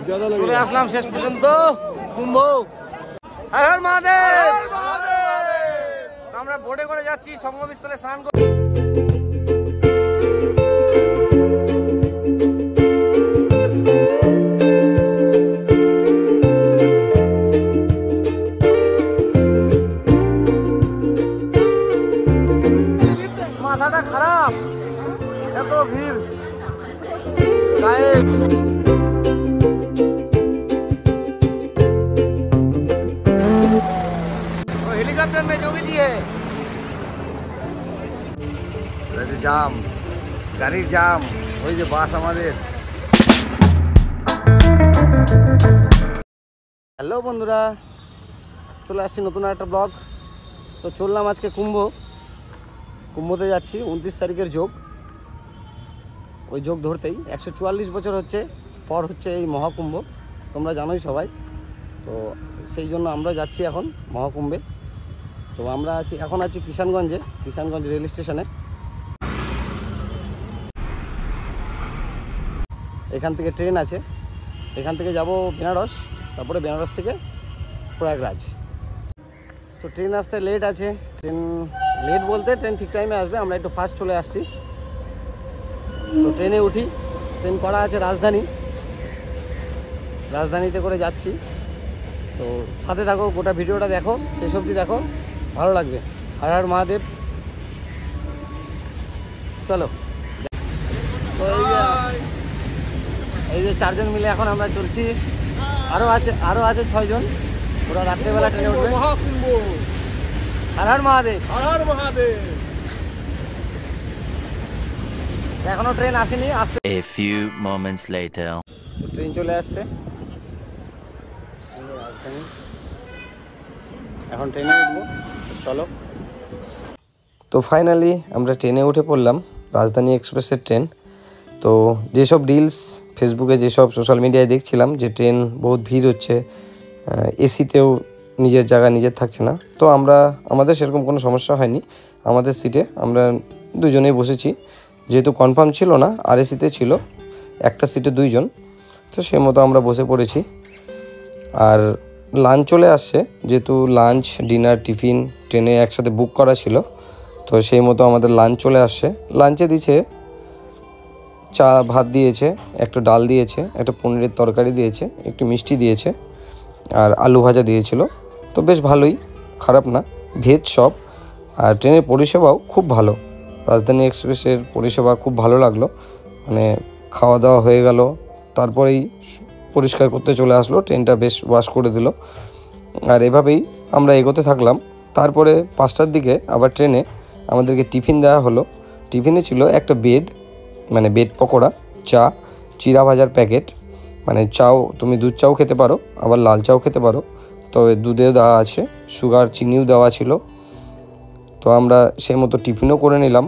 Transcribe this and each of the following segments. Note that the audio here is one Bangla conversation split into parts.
চলে আসলাম শেষ পর্যন্ত কুম্ভ। হর হর মহাদেব। আমরা বোটে করে যাচ্ছি সঙ্গমস্থলে স্নান করতে। মাথাটা খারাপ, এত ভিড়। हेलीकॉप्टर में जोगी जी है। जाम, गाड़ी जाम, ওই যে বাস আমাদের। হ্যালো বন্ধুরা, চলে আসছি নতুন একটা ব্লগ। তো চললাম আজকে কুম্ভতে যাচ্ছি। 29 তারিখের যোগ, ওই যোগ ধরতেই 144 বছর পর হচ্ছে এই মহাকুম্ভ, তোমরা জানোই সবাই। তো সেই জন্য আমরা যাচ্ছি এখন মহাকুম্ভে। তো আমরা এখন আছি কিষানগঞ্জ রেল স্টেশনে। এখান থেকে ট্রেন আছে, এখান থেকে যাব বেনারস, তারপরে বেনারস থেকে প্রয়াগরাজ। তো ট্রেন আসতে লেট আছে, লেট বলতে ট্রেন ঠিক টাইমে আসবে, আমরা একটু ফাস্ট চলে আসছি। তো ট্রেনে উঠি, ট্রেন করা আছে রাজধানীতে করে যাচ্ছি। তো সাথে থাকো, গোটা ভিডিওটা দেখো, শেষ অবধি দেখো, ভালো লাগবে। হর হর মহাদেব। চলো। তো এই যে 4 জন মিলে এখন আমরা চলছি, আরও আছে 6 জন। ওরা রাত্রেবেলা ট্রেনে উঠবে। মহাকুম্ভ। হর হর মহাদেব। হর হর মহাদেব। এখনো ট্রেন আসেনি, আসতে। A few moments later. তো ট্রেন চলে আসছে, এখন ট্রেনে উঠবো। চলো। তো ফাইনালি আমরা ট্রেনে উঠে পড়লাম, রাজধানী এক্সপ্রেসের ট্রেন। তো যেসব রিলস ফেসবুকে, যেসব সোশ্যাল মিডিয়ায় দেখছিলাম যে ট্রেন বহুত ভিড় হচ্ছে, এসিতেও নিজের জায়গা নিজের থাকছে না, তো আমাদের সেরকম কোনো সমস্যা হয়নি। আমাদের সিটে আমরা দুজনেই বসেছি, যেহেতু কনফার্ম ছিল না, আর এসিতে ছিল, একটা সিটে 2 জন, তো সে মতো আমরা বসে পড়েছি। আর লাঞ্চ চলে আসছে, যেহেতু লাঞ্চ, ডিনার, টিফিন ট্রেনে একসাথে বুক করা ছিল, তো সেই মতো আমাদের লাঞ্চ চলে আসছে। লাঞ্চে দিয়েছে চা ভাত দিয়েছে, একটা ডাল দিয়েছে, একটা পনিরের তরকারি দিয়েছে, একটু মিষ্টি দিয়েছে, আর আলু ভাজা দিয়েছিল। তো বেশ ভালোই, খারাপ না, ভেজ সব। আর ট্রেনের পরিষেবাও খুব ভালো, রাজধানী এক্সপ্রেসের পরিষেবা খুব ভালো লাগলো। মানে খাওয়া দাওয়া হয়ে গেল, তারপরেই পরিষ্কার করতে চলে আসলো, ট্রেনটা বেশ ওয়াশ করে দিল। আর এভাবেই আমরা এগোতে থাকলাম। তারপরে 5টার দিকে আবার ট্রেনে আমাদেরকে টিফিন দেওয়া হলো। টিফিনে ছিল একটা বেড পকোড়া, চা, চিরা ভাজার প্যাকেট। মানে চাও, তুমি দুধ চাও খেতে পারো, আবার লাল চাও খেতে পারো, তবে দুধেও দেওয়া আছে, সুগার, চিনিও দেওয়া ছিল। তো আমরা সেই মতো টিফিনও করে নিলাম।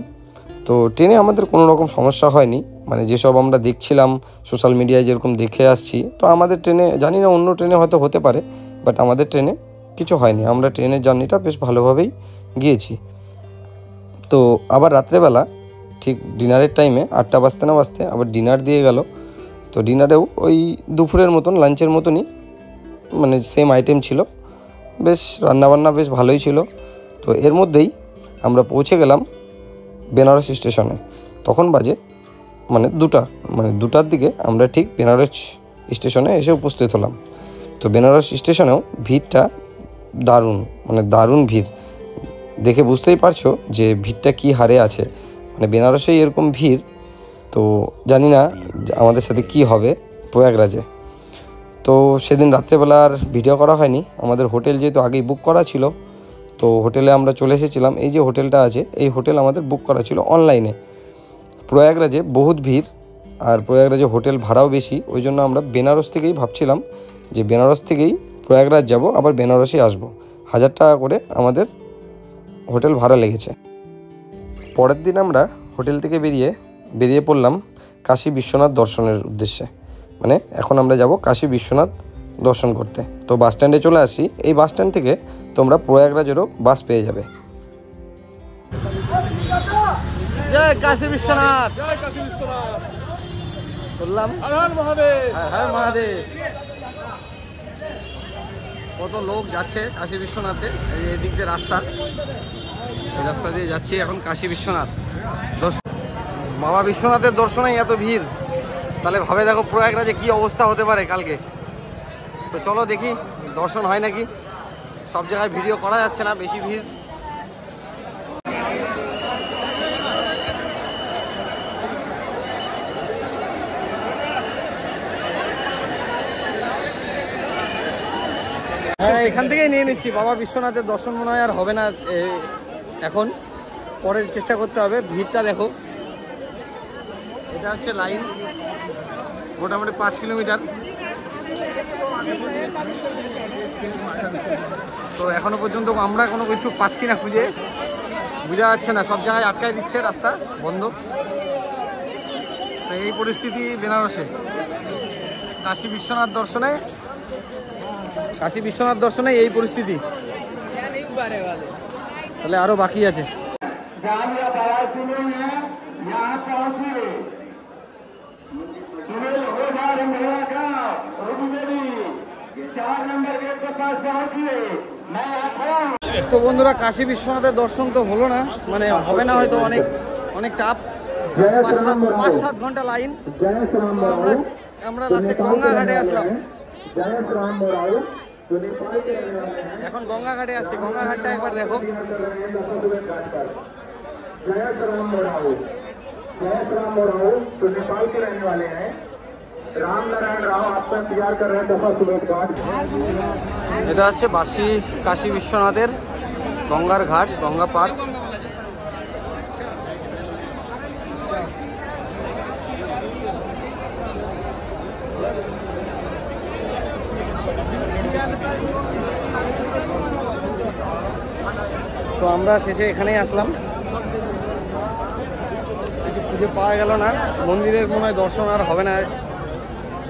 তো ট্রেনে আমাদের কোনো রকম সমস্যা হয়নি, মানে যেসব আমরা দেখছিলাম সোশ্যাল মিডিয়ায় যেরকম দেখে আসছি, তো আমাদের ট্রেনে, জানি না অন্য ট্রেনে হয়তো হতে পারে, বাট আমাদের ট্রেনে কিছু হয়নি। আমরা ট্রেনের জার্নিটা বেশ ভালোভাবেই গিয়েছি। তো আবার রাত্রেবেলা ঠিক ডিনারের টাইমে 8টা বাজতে না বাজতে আবার ডিনার দিয়ে গেল। তো ডিনারেও ওই দুপুরের মতন, লাঞ্চের মতনই, মানে সেম আইটেম ছিল, বেশ রান্নাবান্না বেশ ভালোই ছিল। তো এর মধ্যেই আমরা পৌঁছে গেলাম বেনারস স্টেশনে। তখন বাজে দুটার দিকে আমরা ঠিক বেনারস স্টেশনে এসে উপস্থিত হলাম। তো বেনারস স্টেশনেও ভিড়টা দারুণ ভিড়, দেখে বুঝতেই পারছো যে ভিড়টা কী হারে আছে। মানে বেনারসেই এরকম ভিড়, তো জানি না আমাদের সাথে কি হবে প্রয়াগরাজে। তো সেদিন রাত্রেবেলা আর ভিডিও করা হয়নি, আমাদের হোটেল যেহেতু আগেই বুক করা ছিল, তো হোটেলে আমরা চলে এসেছিলাম। এই যে হোটেলটা আছে, এই হোটেল আমাদের বুক করা ছিল অনলাইনে। প্রয়াগরাজে বহুত ভিড়, আর প্রয়াগরাজে হোটেল ভাড়াও বেশি, ওই জন্য আমরা বেনারস থেকেই ভাবছিলাম যে বেনারস থেকেই প্রয়াগরাজ যাব, আবার বেনারসে আসবো। 1000 টাকা করে আমাদের হোটেল ভাড়া লেগেছে। পরের দিন আমরা হোটেল থেকে বেরিয়ে পড়লাম কাশী বিশ্বনাথ দর্শনের উদ্দেশ্যে। মানে এখন আমরা যাব কাশী বিশ্বনাথ দর্শন করতে। তো বাস স্ট্যান্ডে চলে আসি, এই বাস স্ট্যান্ড থেকে তোমরা প্রয়াগরাজেরও বাস পেয়ে যাবে। জয় কাশী বিশ্বনাথ। জয় কাশী বিশ্বনাথ। তো চললাম। হ্যাঁ মহাদেব। কত লোক যাচ্ছে কাশী বিশ্বনাথে। এই দিক দিয়ে রাস্তা, এই রাস্তা দিয়ে যাচ্ছি এখন কাশী বিশ্বনাথ। বাবা বিশ্বনাথের দর্শনে এত ভিড়, তাহলে ভাবে দেখো প্রয়াগরাজে কি অবস্থা হতে পারে কালকে। তো চলো দেখি দর্শন হয় নাকি। সব জায়গায় ভিডিও করা যাচ্ছে না, বেশি ভিড়। হ্যাঁ এখান থেকেই নিয়ে নিচ্ছি। বাবা বিশ্বনাথের দর্শন মনে হয় আর হবে না এখন, পরে চেষ্টা করতে হবে। ভিড়টা দেখো, এটা হচ্ছে লাইন মোটামুটি 5 কিলোমিটার। তো এখনো পর্যন্ত আমরা কোনো কিছু পাচ্ছি না, খুঁজে বোঝা যাচ্ছে না। সব জায়গায় আটকায় দিচ্ছে, রাস্তা বন্ধ। তো এই পরিস্থিতি বেনারসে। কাশী বিশ্বনাথ দর্শনে এই পরিস্থিতি। তাহলে আরো বাকি আছে। তো বন্ধুরা কাশী বিশ্বনাথের দর্শন তো হলো না, মানে হবে না হয়তো, অনেক টাফ। 5-7 ঘন্টা লাইন। আমরা লাস্টে গঙ্গা ঘাটে আসলাম। এখন গঙ্গা ঘাটে আসছি। গঙ্গা ঘাটটা একবার দেখো। এটা হচ্ছে বাসি কাশী বিশ্বনাথের গঙ্গার ঘাট, গঙ্গা পার। তো আমরা শেষে এখানেই আসলাম। কিছু খুঁজে পাওয়া গেল না। মন্দিরের মনে হয় দর্শন আর হবে না,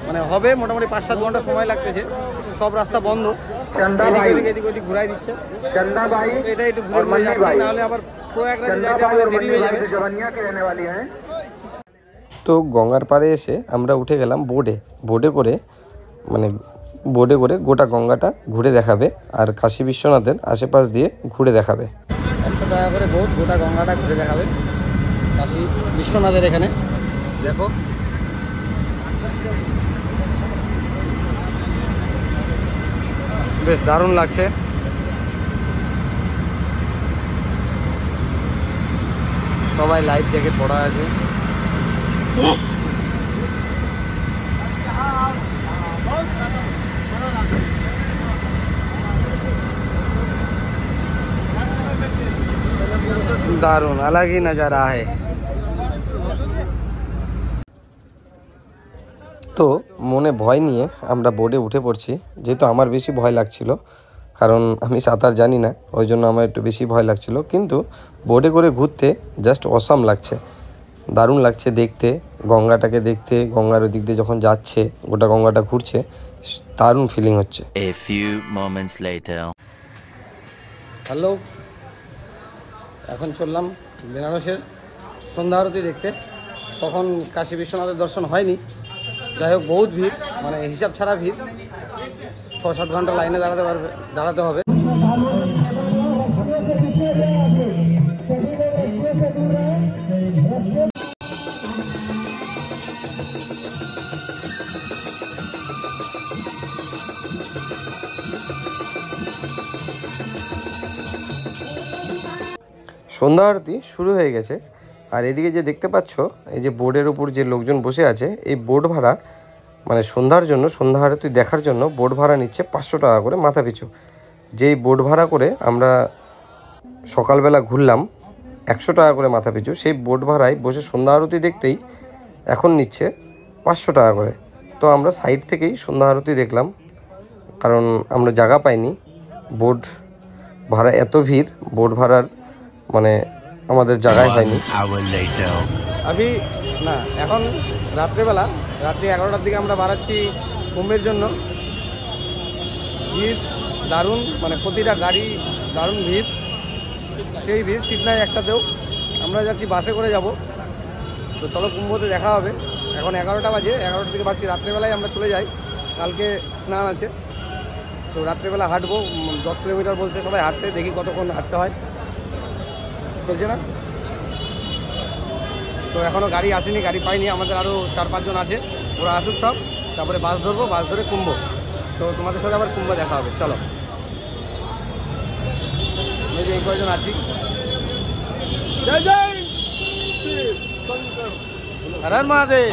মানে হবে মোটামুটি 5-7 ঘন্টা সময় লাগতেছে। সব রাস্তা বন্ধ, এদিক ওদিক ঘুরাই দিচ্ছে। এটা একটু ঘুরে ঘুরে যাচ্ছি, নাহলে আবার প্রয়াগরাজে যাইতে আমাদের দেরি হয়ে যাবে। তো গঙ্গার পাড়ে এসে আমরা উঠে গেলাম বোটে করে গোটা গঙ্গাটা ঘুরে দেখাবে আর কাশী বিশ্বনাথের আশেপাশ দিয়ে ঘুরে দেখাবে। 100 টাকা করে বোট, গোটা গঙ্গাটা ঘুরে দেখাবে কাশী বিশ্বনাথের। এখানে দেখো বেশ দারুণ লাগছে। সবাই লাইফ জ্যাকেট পরা আছে। দারুণ, अलग ही नज़ारा है। তো মনে ভয় নিয়ে আমরা বোটে উঠে পড়ছি। যেহেতু আমার বেশি ভয় লাগছিল, কারণ আমি সাঁতার জানি না, ওই জন্য আমার একটু বেশি ভয় লাগছিল। কিন্তু বোটে করে ঘুরতে জাস্ট অসাম লাগছে, দারুণ লাগছে দেখতে, গঙ্গাটাকে দেখতে। গঙ্গার ওদিক দিয়ে যখন যাচ্ছে, গোটা গঙ্গাটা ঘুরছে, দারুণ ফিলিং হচ্ছে। A few moments later. Hello, এখন চললাম বেনারসের সন্ধ্যা আরতি দেখতে। তখন কাশী বিশ্বনাথের দর্শন হয়নি। যাই হোক বহুত ভিড়, মানে হিসাব ছাড়া ভিড়। 6-7 ঘন্টা লাইনে দাঁড়াতে হবে। সন্ধ্যা আরতি শুরু হয়ে গেছে। আর এদিকে যে দেখতে পাচ্ছ, এই যে বোর্ডের উপর যে লোকজন বসে আছে, এই বোর্ড ভাড়া মানে সন্ধ্যার জন্য, সন্ধ্যা আরতি দেখার জন্য বোর্ড ভাড়া নিচ্ছে 500 টাকা করে মাথা পিছু। যেই বোর্ড ভাড়া করে আমরা সকালবেলা ঘুরলাম 100 টাকা করে মাথা পিছু, সেই বোর্ড ভাড়ায় বসে সন্ধ্যা আরতি দেখতেই এখন নিচ্ছে 500 টাকা করে। তো আমরা সাইড থেকেই সন্ধ্যা আরতি দেখলাম, কারণ আমরা জায়গা পাইনি। বোর্ড ভাড়া এত ভিড়, বোর্ড ভাড়ার মানে আমাদের জায়গায় হয়নি। আমি না, এখন রাত্রেবেলা, রাত্রি 11টার দিকে আমরা বাড়াচ্ছি কুম্ভের জন্য। ভিড় দারুণ, মানে প্রতিটা গাড়ি দারুণ ভিড়। সেই ভিড় সিট নাই একটাতেও। আমরা যাচ্ছি বাসে করে যাব। তো চলো কুম্ভতে দেখা হবে। এখন 11টা বাজে, 11টা থেকে ভাবছি রাত্রেবেলায় আমরা চলে যাই, কালকে স্নান আছে। তো রাত্রেবেলা হাঁটবো, 10 কিলোমিটার বলছে সবাই হাঁটতে, দেখি কতক্ষণ হাঁটতে হয়, বলছে না। তো এখনও গাড়ি আসেনি, গাড়ি পাইনি, আমাদের আরও 4-5 জন আছে, ওরা আসুক সব, তারপরে বাস ধরবো, বাস ধরে কুম্ভ। তো তোমাদের সাথে আবার কুম্ভ দেখা হবে, চলো। এই যে এই কয়জন আছি। জয় জয় হর হর মহাদেব।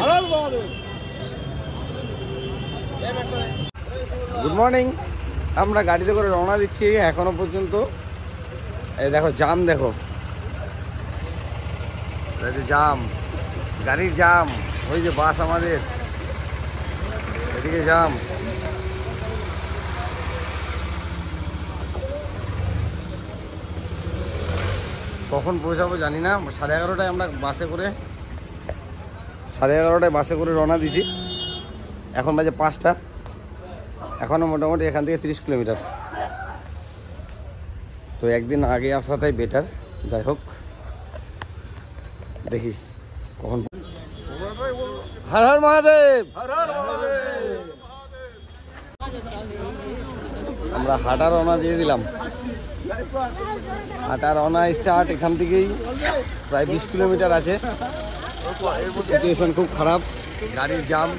Good morning. আমরা গাড়িতে করে রওনা দিচ্ছি, এখনো পর্যন্ত এই দেখো জাম, দেখো জাম, গাড়ির জাম। ওই যে বাস আমাদের, এদিকে জাম। কখন পৌঁছাবো জানি না। 11:30টায় আমরা বাসে করে 11:30টায় বাসে করে রওনা দিছি, এখন বাজে 5টা। এখনও মোটামুটি এখান থেকে 30 কিলোমিটার। তো একদিন আগে আসাটাই বেটার। যাই হোক, দেখি কখন। হর হর মহাদেব। আমরা হাঁটা রওনা দিয়ে দিলাম। হাঁটা রওনা স্টার্ট এখান থেকেই, প্রায় 20 কিলোমিটার আছে। সিচুয়েশন খুব খারাপ, গাড়ির জাম।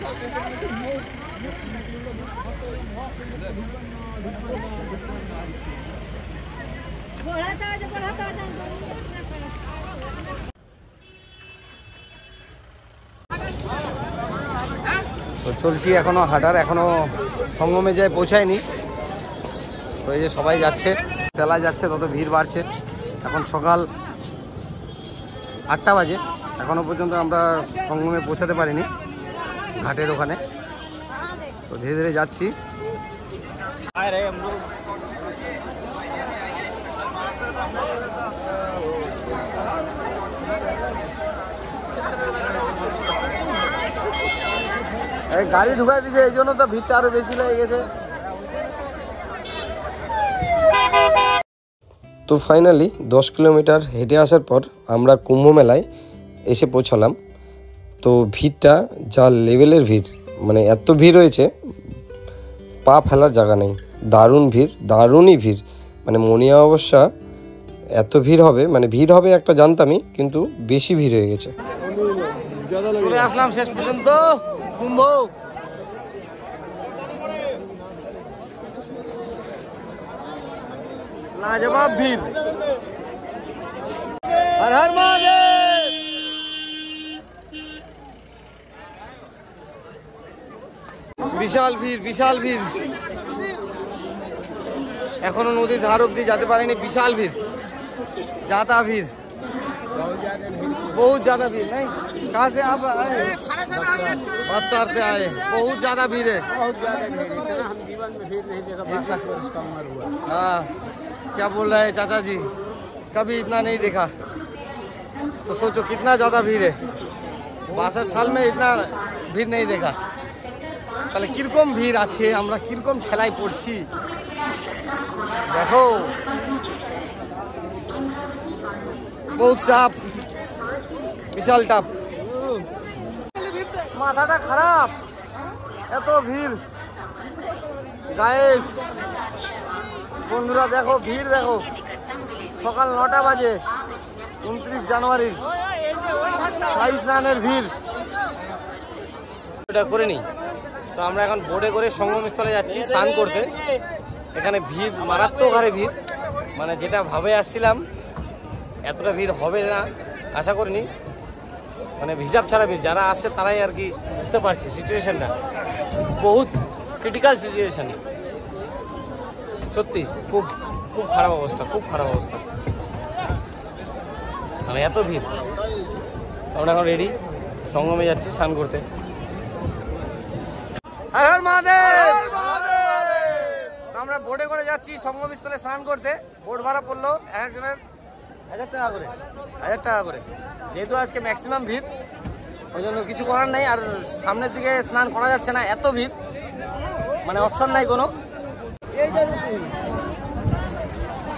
তো চলছি এখনো হাঁটার, এখনো সঙ্গমে যায় পৌঁছায়নি। তো এই যে সবাই যাচ্ছে, বেলা যাচ্ছে তত ভিড় বাড়ছে। এখন সকাল 8টা বাজে, এখনো পর্যন্ত আমরা সঙ্গমে পৌঁছাতে পারিনি, ঘাটের ওখানে। তো ধীরে ধীরে যাচ্ছি। গাড়ি ঢুকাই দিছে, এই জন্য তো ভিড়টা আরো বেশি লেগে গেছে। তো ফাইনালি 10 কিলোমিটার হেঁটে আসার পর আমরা কুম্ভ মেলায় এসে পৌঁছালাম। তো ভিড়টা যা লেভেলের ভিড়, মানে এত ভিড় হয়েছে পা ফেলার জায়গা নেই। দারুণ ভিড়, দারুণই ভিড়। মানে মনে অবস্থা এত ভিড় হবে, মানে ভিড় হবে একটা জানতামই, কিন্তু বেশি ভিড় হয়ে গেছে। চলে আসলাম শেষ পর্যন্ত কুম্ভ। লাজবাব ভিড়। হর হর মহাদেব। বিশাল ভিড়, বিশাল ভিড়। এখনো নদীর ধার অব্দি যেতে পারেনি, বিশাল ভিড়, ज्यादा भीड़, बहुत ज्यादा भीड़। नहीं, कहाँ से आप आए? बक्सर से आए। बहुत ज्यादा भीड़ है, बहुत ज्यादा भीड़। इतना हम जीवन में भीड़ नहीं देखा, 62 वर्ष का उम्र हुआ। हाँ, क्या बोल रहे हैं चाचा जी, कभी इतना नहीं देखा। तो सोचो कितना ज्यादा भीड़ है, 62 साल में इतना भीड़ नहीं देखा। তাহলে কিরকম ভিড় আছে, আমরা কিরকম খেলায় পড়ছি দেখো। বহুত চাপ, বিশাল চাপ, মাথাটা খারাপ, এত ভিড়। গায়েস বন্ধুরা দেখো ভিড় দেখো, সকাল 9টা বাজে, 29 জানুয়ারির শাহী স্নানের ভিড়। এটা করে নিই। তো আমরা এখন বোটে করে সঙ্গমস্থলে যাচ্ছি স্নান করতে। এখানে ভিড় মারাত্মক হারে ভিড়, মানে যেটা ভাবে আসছিলাম এতটা ভিড় হবে না আশা করিনি। মানে হিসাব ছাড়া ভিড়, যারা আসছে তারাই আর কি বুঝতে পারছে সিচুয়েশনটা, বহুত ক্রিটিক্যাল সিচুয়েশন। সত্যি খুব খুব খারাপ অবস্থা, খুব খারাপ অবস্থা, মানে এত ভিড়। আমরা এখন রেডি, সঙ্গমে যাচ্ছি স্নান করতে। হর হর মহাদেব। আমরা বোটে করে যাচ্ছি সঙ্গমস্থলে স্নান করতে। বোট ভাড়া পড়লো একজনের 1000 টাকা করে, 1000 টাকা করে। যেহেতু আজকে ম্যাক্সিমাম ভিড়, ওই জন্য কিছু করার নেই। আর সামনের দিকে স্নান করা যাচ্ছে না, এত ভিড়, মানে অপশন নাই কোনো।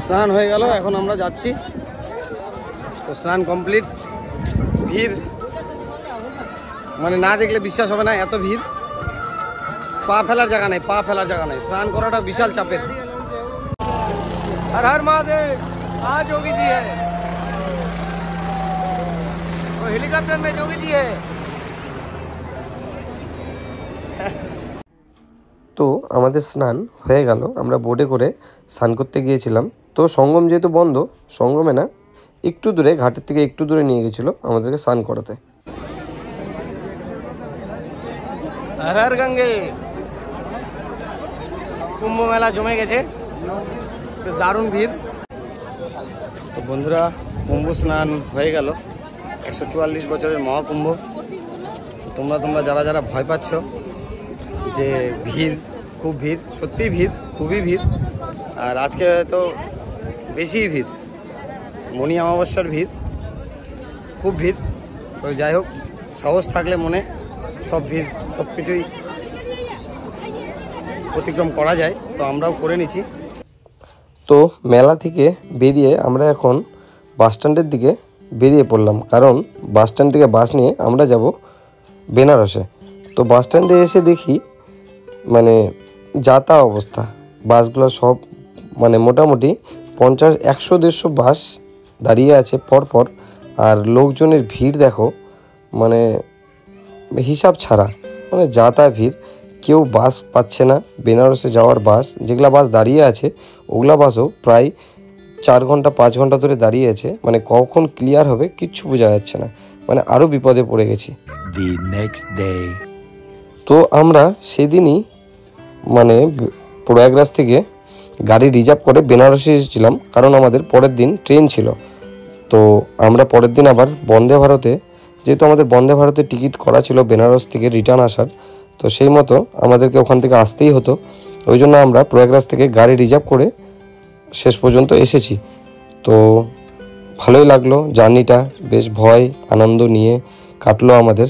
স্নান হয়ে গেল, এখন আমরা যাচ্ছি। তো স্নান কমপ্লিট, ভিড় মানে না দেখলে বিশ্বাস হবে না, এত ভিড়, পা ফেলার জায়গা নেই, পা ফেলার জায়গা নেই। স্নান করাটা বিশাল চাপের। हर हर महादेव, आज जोगी जी है, वो हेलीकॉप्टर में जोगी जी है। তো আমাদের স্নান হয়ে গেল, আমরা বোটে করে স্নান করতে গিয়েছিলাম। তো সঙ্গম যেহেতু বন্ধ, সঙ্গমে না একটু দূরে, ঘাটের থেকে একটু দূরে নিয়ে গেছিলো আমাদেরকে স্নান করাতে। हर हर गंगे, কুম্ভ মেলা জমে গেছে, বেশ দারুণ ভিড়। তো বন্ধুরা, কুম্ভ স্নান হয়ে গেল, 144 বছরের মহাকুম্ভ। তোমরা যারা ভয় পাচ্ছ যে ভিড়, খুব ভিড়, সত্যিই ভিড়, খুবই ভিড়। আর আজকে তো বেশি ভিড়, মণি অমাবস্যার ভিড়, খুব ভিড়। তো যাই হোক, সাহস থাকলে মনে সব ভিড়, সব কিছুই অতিক্রম করা যায়। তো আমরাও করে নিচ্ছি। তো মেলা থেকে বেরিয়ে আমরা এখন বাস স্ট্যান্ডের দিকে বেরিয়ে পড়লাম, কারণ বাস স্ট্যান্ড থেকে বাস নিয়ে আমরা যাব বেনারসে। তো বাস স্ট্যান্ডে এসে দেখি মানে যাতা অবস্থা, বাসগুলো সব মানে মোটামুটি 50, 100, 150 বাস দাঁড়িয়ে আছে পরপর। আর লোকজনের ভিড় দেখো, মানে হিসাব ছাড়া, মানে যাতা ভিড়। কেউ বাস পাচ্ছে না, বেনারসে যাওয়ার বাস, যেগুলা বাস দাঁড়িয়ে আছে ওগুলা বাসও প্রায় 4 ঘন্টা 5 ঘন্টা ধরে দাঁড়িয়ে আছে। মানে কখন ক্লিয়ার হবে কিচ্ছু বোঝা যাচ্ছে না, মানে আরও বিপদে পড়ে গেছি। The next day. তো আমরা সেদিনই মানে প্রয়াগরাজ থেকে গাড়ি রিজার্ভ করে বেনারসে এসেছিলাম, কারণ আমাদের পরের দিন ট্রেন ছিল। তো আমরা পরের দিন আবার বন্দে ভারতে, যেহেতু আমাদের বন্দে ভারতে টিকিট করা ছিল বেনারস থেকে রিটার্ন আসার, তো সেই মতো আমাদেরকে ওখান থেকে আসতেই হতো। ওই জন্য আমরা প্রয়াগরাজ থেকে গাড়ি রিজার্ভ করে শেষ পর্যন্ত এসেছি। তো ভালোই লাগলো জার্নিটা, বেশ ভয় আনন্দ নিয়ে কাটলো আমাদের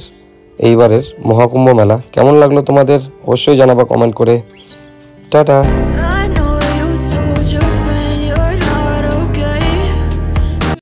এইবারের মহাকুম্ভ মেলা। কেমন লাগলো তোমাদের অবশ্যই জানাবা কমেন্ট করে। টাটা।